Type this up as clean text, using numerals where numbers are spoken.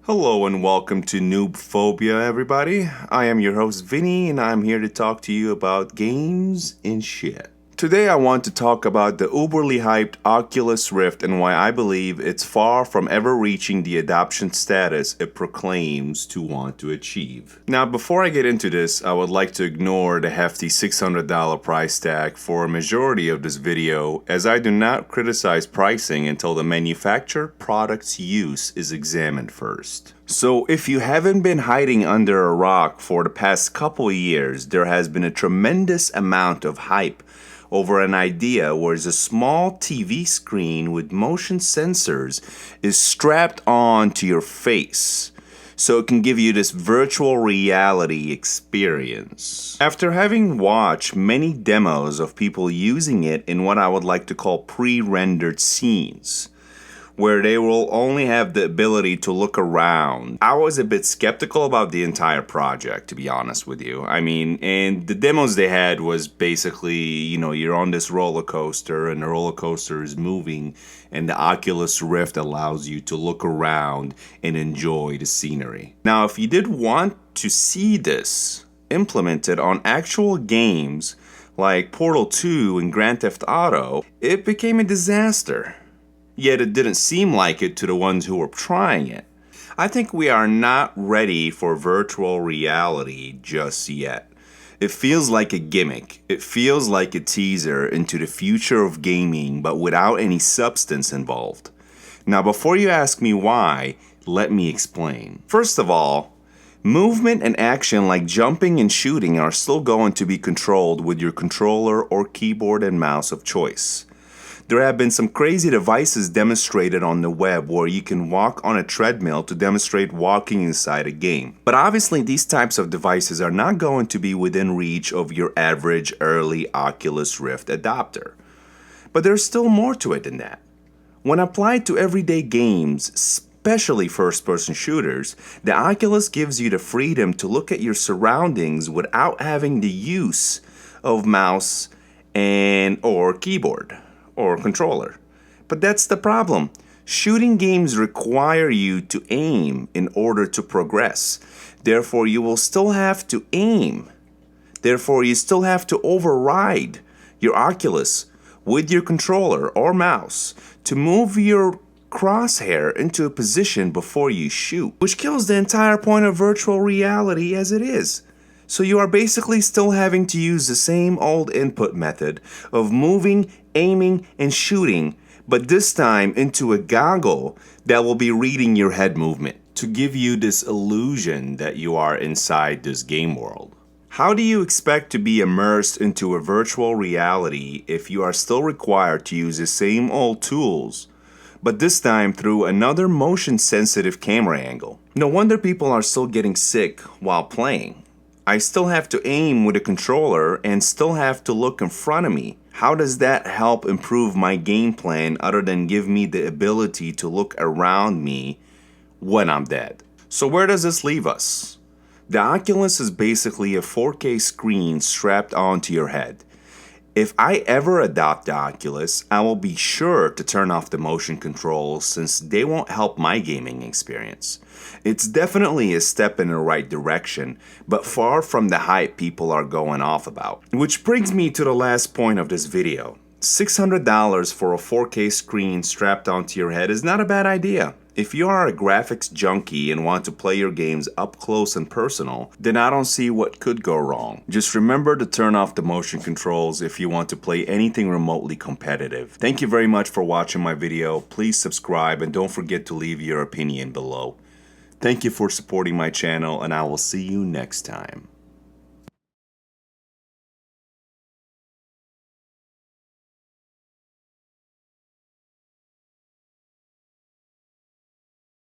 Hello and welcome to Noobphobia, everybody. I am your host Vinny and I'm here to talk to you about games and shit. Today I want to talk about the uberly hyped Oculus Rift and why I believe it's far from ever reaching the adoption status it proclaims to want to achieve. Now before I get into this, I would like to ignore the hefty $600 price tag for a majority of this video, as I do not criticize pricing until the manufactured product's use is examined first. So if you haven't been hiding under a rock for the past couple years, there has been a tremendous amount of hype over an idea where a small TV screen with motion sensors is strapped on to your face, so it can give you this virtual reality experience. After having watched many demos of people using it in what I would like to call pre-rendered scenes, where they will only have the ability to look around, I was a bit skeptical about the entire project, to be honest with you. I mean, and the demos they had was basically, you're on this roller coaster and the roller coaster is moving and the Oculus Rift allows you to look around and enjoy the scenery. Now, if you did want to see this implemented on actual games like Portal 2 and Grand Theft Auto, it became a disaster. Yet it didn't seem like it to the ones who were trying it. I think we are not ready for virtual reality just yet. It feels like a gimmick. It feels like a teaser into the future of gaming, but without any substance involved. Now, before you ask me why, let me explain. First of all, movement and action like jumping and shooting are still going to be controlled with your controller or keyboard and mouse of choice. There have been some crazy devices demonstrated on the web where you can walk on a treadmill to demonstrate walking inside a game. But obviously these types of devices are not going to be within reach of your average early Oculus Rift adopter. But there's still more to it than that. When applied to everyday games, especially first-person shooters, the Oculus gives you the freedom to look at your surroundings without having the use of mouse or keyboard or controller. But that's the problem. Shooting games require you to aim in order to progress. Therefore, you will still have to aim. Therefore, you still have to override your Oculus with your controller or mouse to move your crosshair into a position before you shoot, which kills the entire point of virtual reality as it is. So you are basically still having to use the same old input method of moving, aiming, and shooting, but this time into a goggle that will be reading your head movement to give you this illusion that you are inside this game world. How do you expect to be immersed into a virtual reality if you are still required to use the same old tools, but this time through another motion-sensitive camera angle? No wonder people are still getting sick while playing. I still have to aim with a controller and still have to look in front of me. How does that help improve my game plan other than give me the ability to look around me when I'm dead? So where does this leave us? The Oculus is basically a 4K screen strapped onto your head. If I ever adopt the Oculus, I will be sure to turn off the motion controls since they won't help my gaming experience. It's definitely a step in the right direction, but far from the hype people are going off about. Which brings me to the last point of this video. $600 for a 4K screen strapped onto your head is not a bad idea. If you are a graphics junkie and want to play your games up close and personal, then I don't see what could go wrong. Just remember to turn off the motion controls if you want to play anything remotely competitive. Thank you very much for watching my video. Please subscribe and don't forget to leave your opinion below. Thank you for supporting my channel and I will see you next time.